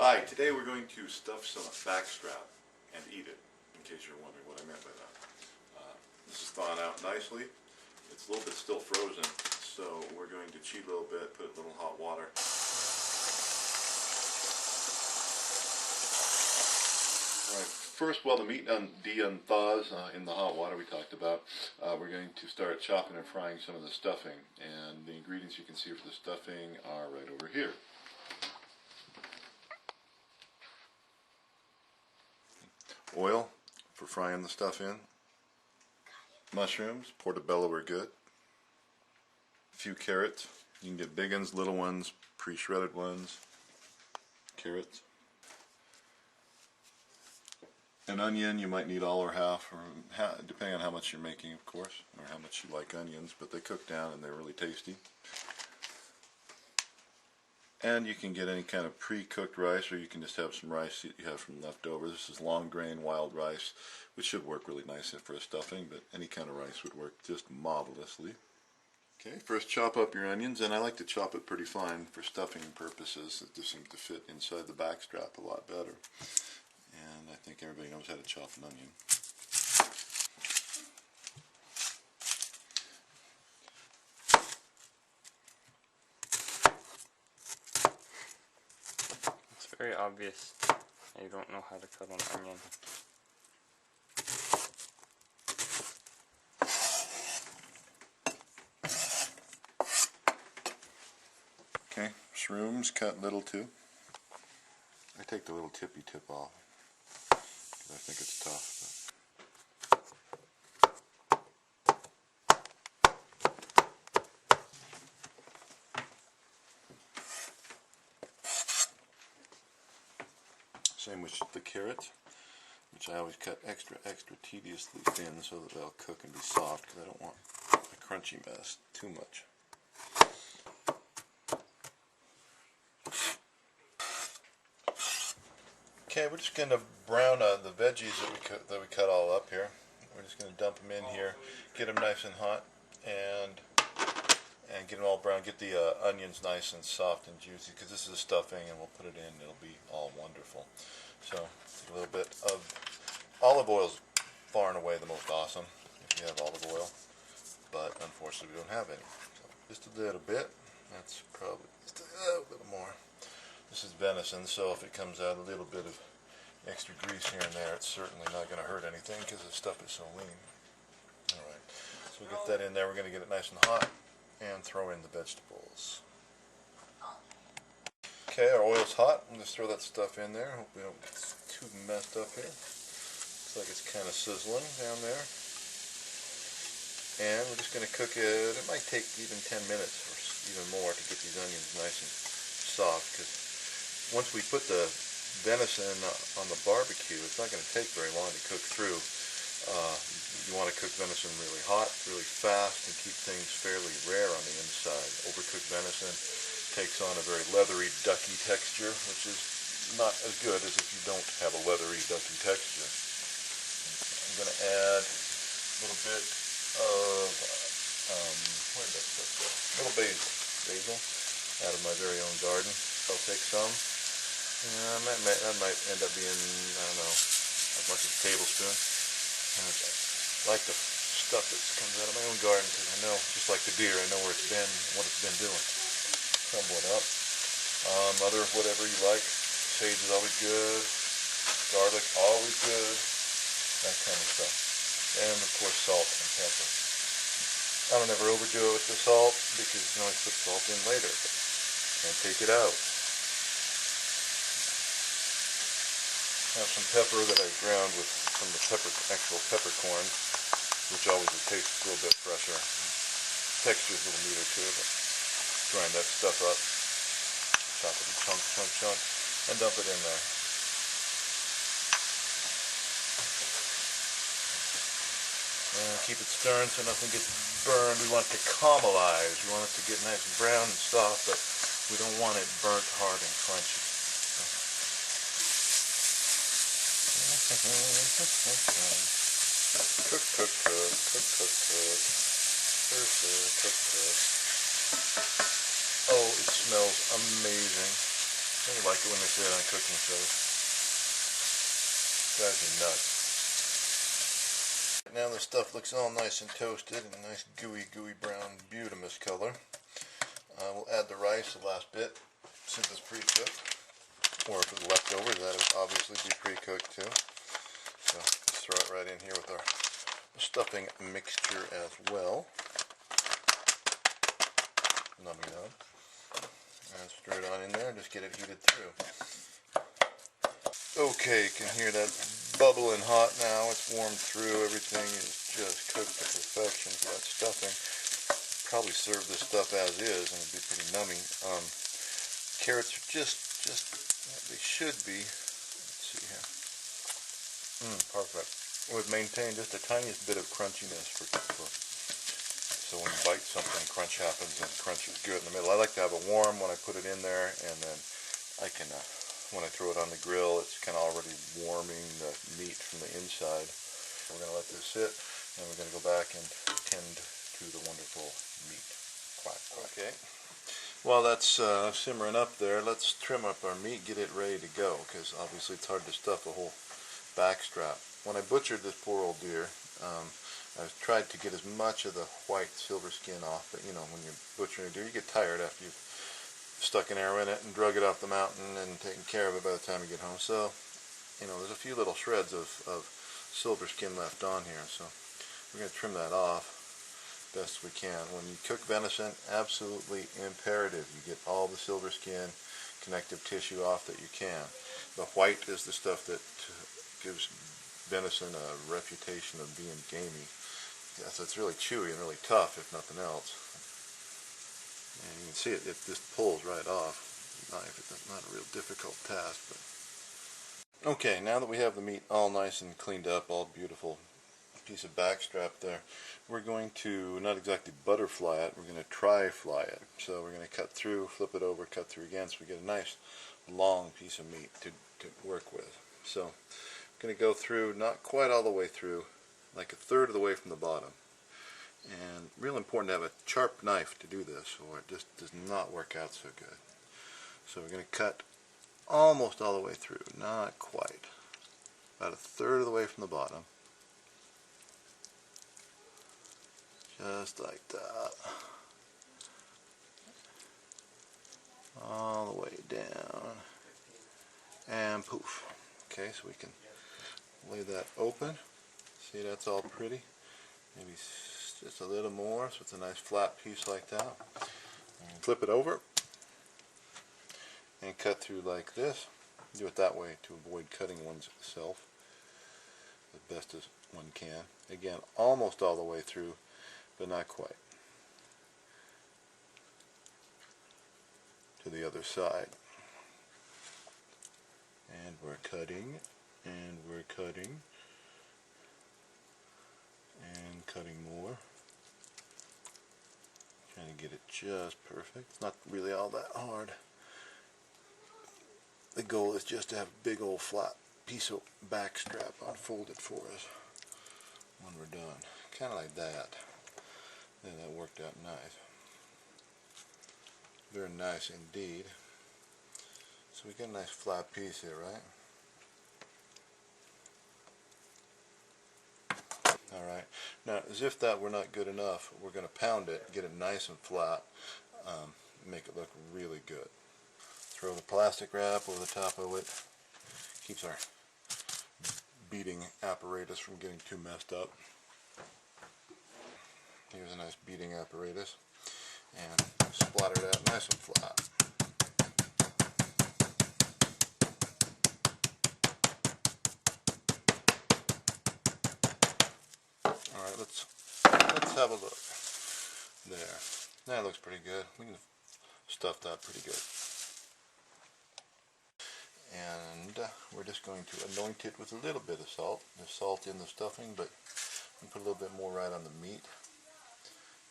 Hi, today we're going to stuff some backstrap and eat it, in case you're wondering what I meant by that. This is thawing out nicely. It's a little bit still frozen, so we're going to cheat a little bit, put it in a little hot water. Alright, first, while the meat de-unthaws in the hot water we talked about, we're going to start chopping and frying some of the stuffing. And the ingredients you can see for the stuffing are right over here. Oil for frying the stuff in, mushrooms, portobello are good, a few carrots, you can get big ones, little ones, pre-shredded ones, carrots, an onion, you might need all or half, or depending on how much you're making, of course, or how much you like onions, but they cook down and they're really tasty. And you can get any kind of pre-cooked rice, or you can just have some rice that you have from leftovers. This is long grain wild rice, which should work really nicely for a stuffing, but any kind of rice would work just marvelously. Okay, first chop up your onions, and I like to chop it pretty fine for stuffing purposes. It just seems to fit inside the backstrap a lot better. And I think everybody knows how to chop an onion. Very obvious you don't know how to cut an onion. Okay, shrooms cut little too. I take the little tippy tip off because I think it's tough. Same with the carrots, which I always cut extra tediously thin so that they'll cook and be soft, because I don't want a crunchy mess too much. Okay, we're just going to brown the veggies that we cut all up here. We're just going to dump them in here, get them nice and hot, and get them all brown. Get the onions nice and soft and juicy, because this is a stuffing, and we'll put it in. It'll be all wonderful. So take a little bit of olive oil. Is far and away the most awesome if you have olive oil, but unfortunately we don't have any. So just a little bit. That's probably just a little bit more. This is venison, so if it comes out a little bit of extra grease here and there, it's certainly not going to hurt anything because the stuff is so lean. All right, so we get that in there. We're going to get it nice and hot and throw in the vegetables. Okay, our oil's hot. I'm going to throw that stuff in there. Hope we don't get too messed up here. Looks like it's kind of sizzling down there. And we're just going to cook it. It might take even 10 minutes or even more to get these onions nice and soft, because once we put the venison on the barbecue, it's not going to take very long to cook through. You want to cook venison really hot, really fast, and keep things fairly rare on the inside. Overcooked venison takes on a very leathery, ducky texture, which is not as good as if you don't have a leathery, ducky texture. I'm going to add a little bit of, where did that stuff go? A little basil out of my very own garden. I'll take some. That might end up being, I don't know, as much as a tablespoon. And I like the stuff that comes out of my own garden, because I know, just like the deer, I know where it's been, what it's been doing. Crumble it up. Other whatever you like. Sage is always good. Garlic, always good. That kind of stuff. And of course salt and pepper. I don't ever overdo it with the salt, because you can always put salt in later. Can't take it out. I have some pepper that I ground with some of the actual peppercorn, which always tastes a little bit fresher. Texture's a little neater too, but grind that stuff up, chop it in chunk, and dump it in there. And keep it stirring so nothing gets burned. We want it to caramelize. We want it to get nice and brown and soft, but we don't want it burnt hard and crunchy. Cook. Oh, it smells amazing. I like it when they say it on cooking shows. Drives me nuts. Now the stuff looks all nice and toasted and nice gooey brown beautimous color. We'll add the rice the last bit since it's pre-cooked. Or if it's leftovers, that would obviously be pre-cooked too. So let's throw it right in here with our stuffing mixture as well. Num num. And stir it on in there and just get it heated through. Okay, you can hear that bubbling hot now. It's warmed through. Everything is just cooked to perfection for that stuffing. Probably serve this stuff as is and it'd be pretty nummy. Carrots are just they should be. Let's see here. Perfect. Would maintain just the tiniest bit of crunchiness so when you bite something, crunch happens and crunch is good in the middle. I like to have it warm when I put it in there, and then I can, when I throw it on the grill, it's kind of already warming the meat from the inside. We're going to let this sit, and we're going to go back and tend to the wonderful meat. Quack, quack. Okay. While that's simmering up there, let's trim up our meat, get it ready to go, because obviously it's hard to stuff a whole backstrap. When I butchered this poor old deer, I tried to get as much of the white silver skin off, but you know, when you're butchering a deer, you get tired after you've stuck an arrow in it and drug it off the mountain and taken care of it by the time you get home. So, you know, there's a few little shreds of silver skin left on here, so we're going to trim that off best we can. When you cook venison, absolutely imperative you get all the silver skin, connective tissue off that you can. The white is the stuff that gives venison a reputation of being gamey. Yes, it's really chewy and really tough, if nothing else. And you can see it just pulls right off. It's not a real difficult task. But okay, now that we have the meat all nice and cleaned up, all beautiful piece of backstrap there, we're going to not exactly butterfly it, we're going to tri-fly it. So we're going to cut through, flip it over, cut through again, so we get a nice long piece of meat to work with. So I'm going to go through, not quite all the way through, like a third of the way from the bottom. And real important to have a sharp knife to do this, or it just does not work out so good. So we're going to cut almost all the way through, not quite. About a third of the way from the bottom. Just like that. All the way down. And poof. Okay, so we can lay that open. See, that's all pretty. Maybe just a little more, so it's a nice flat piece like that. And flip it over and cut through like this. Do it that way to avoid cutting oneself as best as one can. Again, almost all the way through, but not quite. To the other side. And we're cutting, and we're cutting, and cutting more. Trying to get it just perfect. It's not really all that hard. The goal is just to have a big old flat piece of backstrap unfolded for us when we're done. Kind of like that. Yeah, that worked out nice. Very nice indeed. So we got a nice flat piece here, right? Alright, now as if that were not good enough, we're going to pound it, get it nice and flat, make it look really good. Throw the plastic wrap over the top of it, keeps our beating apparatus from getting too messed up. Here's a nice beating apparatus, and splatter it out nice and flat. Alright, let's have a look. There. That looks pretty good. We can stuff that pretty good. And we're just going to anoint it with a little bit of salt. There's salt in the stuffing, but you put a little bit more right on the meat.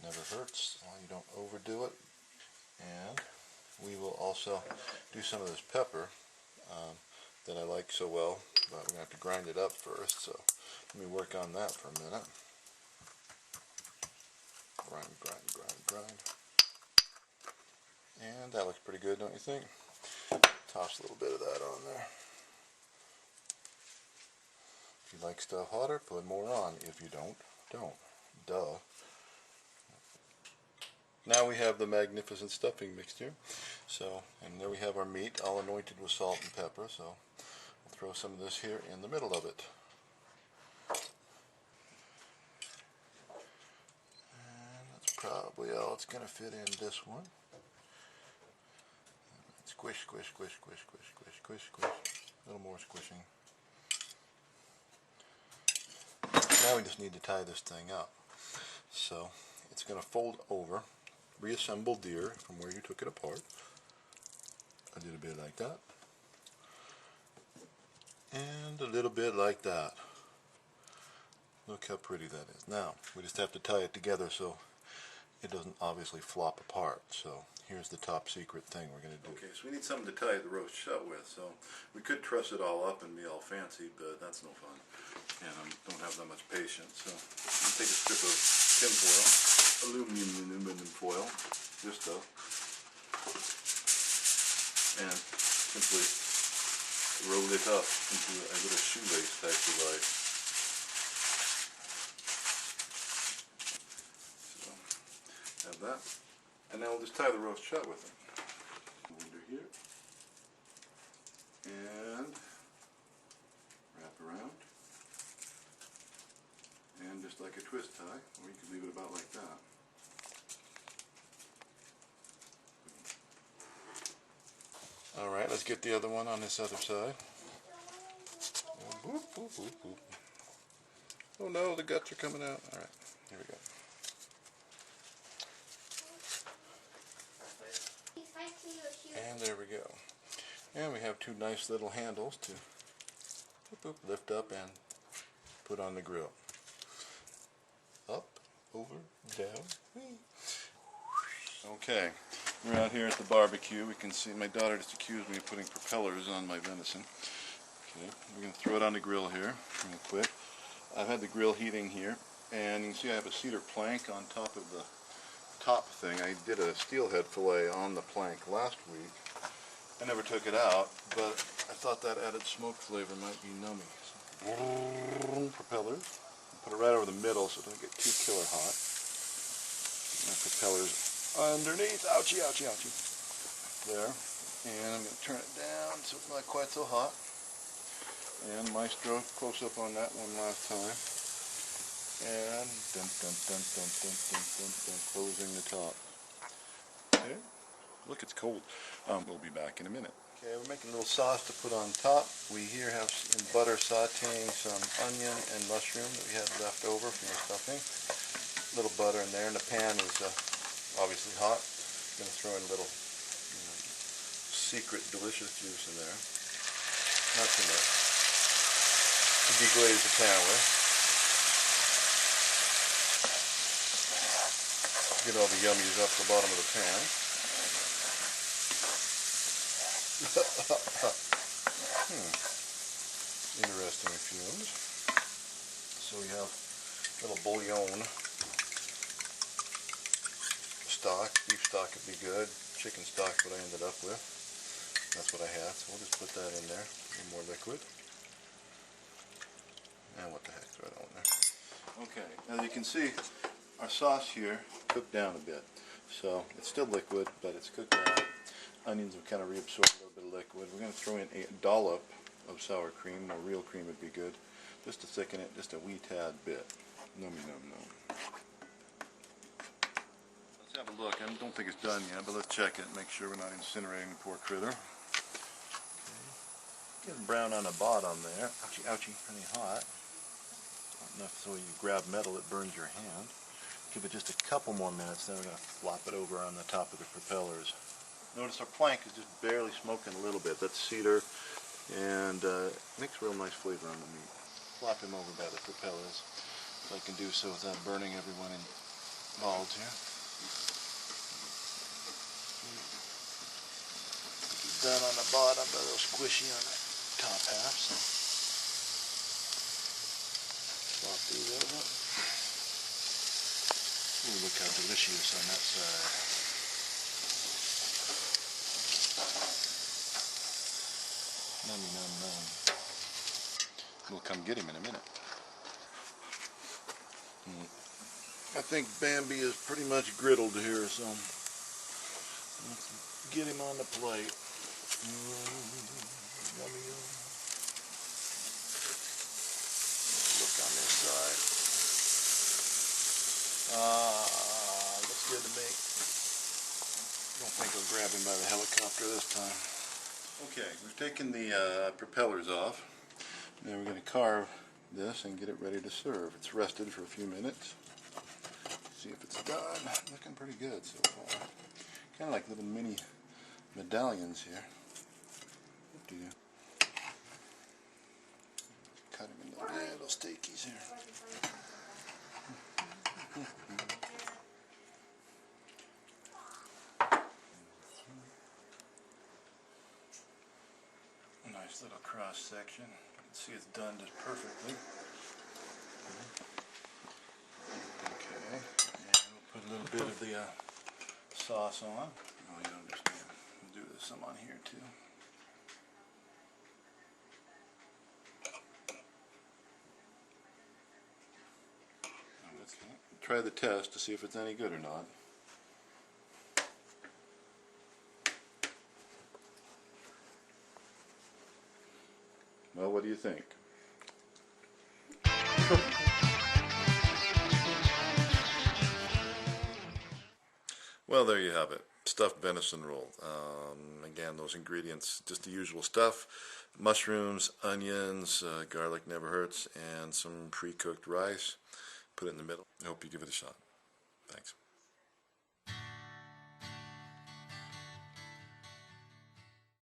Never hurts, you don't overdo it. And we will also do some of this pepper that I like so well, but we're going to have to grind it up first, so let me work on that for a minute. Grind, grind, grind, grind. And that looks pretty good, don't you think? Toss a little bit of that on there. If you like stuff hotter, put more on. If you don't, don't. Duh. Now we have the magnificent stuffing mixture. So, and there we have our meat all anointed with salt and pepper. So, we'll throw some of this here in the middle of it. And that's probably all it's going to fit in this one. Squish, squish, squish, squish, squish, squish, squish, squish. A little more squishing. Now we just need to tie this thing up. So it's going to fold over, reassemble deer from where you took it apart. I did a bit like that. And a little bit like that. Look how pretty that is. Now, we just have to tie it together so it doesn't obviously flop apart. So here's the top secret thing we're going to do. Okay, so we need something to tie the roast shut with. So we could truss it all up and be all fancy, but that's no fun. And I don't have that much patience. So you take a strip of tin foil, aluminum foil, this stuff, and simply roll it up into a little shoelace type device. So have that, and now we'll just tie the roast shut with it. Under here, and wrap around. And just like a twist tie, or you can leave it about like that. Alright, let's get the other one on this other side. Oh, boop, boop, boop, boop. Oh no, the guts are coming out. Alright, here we go. And there we go. And we have two nice little handles to boop, boop, lift up and put on the grill. Up, over, down. Okay, we're out here at the barbecue. We can see my daughter just accused me of putting propellers on my venison. Okay, we're going to throw it on the grill here real quick. I've had the grill heating here, and you can see I have a cedar plank on top of the top thing. I did a steelhead fillet on the plank last week. I never took it out, but I thought that added smoke flavor might be nummy. So, propellers. Put it right over the middle so it doesn't get too killer hot. My propellers underneath. Ouchie, ouchie, ouchie. There. And I'm going to turn it down so it's not quite so hot. And Maestro, close up on that one last time. And dun dun dun dun dun dun dun dun, closing the top. Okay. Look, it's cold. We'll be back in a minute. Okay, we're making a little sauce to put on top. We here have in butter sauteing some onion and mushroom that we had left over from the stuffing. A little butter in there, and the pan is obviously hot. I'm going to throw in a little secret delicious juice in there. Not too much. To deglaze the pan with. Get all the yummies off the bottom of the pan. Interesting fumes. So we have a little bouillon stock. Beef stock would be good. Chicken stock is what I ended up with. That's what I had. So we'll just put that in there. A little more liquid. And what the heck, throw it on there. Okay, as you can see, our sauce here cooked down a bit. So it's still liquid, but it's cooked down. Onions have kind of reabsorbed a little bit of liquid. We're going to throw in a dollop of sour cream, or real cream would be good, just to thicken it just a wee tad bit. Nummy num num. Let's have a look. I don't think it's done yet, but let's check it, make sure we're not incinerating the poor critter. Okay. Getting brown on the bottom there. Ouchie, ouchie, pretty hot. Not enough so you grab metal, it burns your hand. Give it just a couple more minutes, then we're going to flop it over on the top of the propellers. Notice our plank is just barely smoking a little bit. That's cedar, and makes real nice flavor on the meat. Flop him over by the propellers, if I can do so without burning everyone involved here. Done on the bottom, but a little squishy on the top half. So flop these over. Ooh, look how delicious on that side. We'll come get him in a minute. I think Bambi is pretty much griddled here, so let's get him on the plate. Yummy, yum. Look on this side. Looks good to me. Don't think I'll grab him by the helicopter this time. Okay, we've taken the propellers off. Now we're going to carve this and get it ready to serve. It's rested for a few minutes. See if it's done. Looking pretty good so far. Kind of like little mini medallions here. What do you? Cut them into little steakies here. Nice little cross section. You can see it's done just perfectly. Okay, and we'll put a little bit of the sauce on. Oh, you understand. We'll do some on here too. Okay. Try the test to see if it's any good or not. Well, what do you think? Well, there you have it. Stuffed venison roll. Again, those ingredients, just the usual stuff. Mushrooms, onions, garlic never hurts, and some pre-cooked rice. Put it in the middle. I hope you give it a shot. Thanks.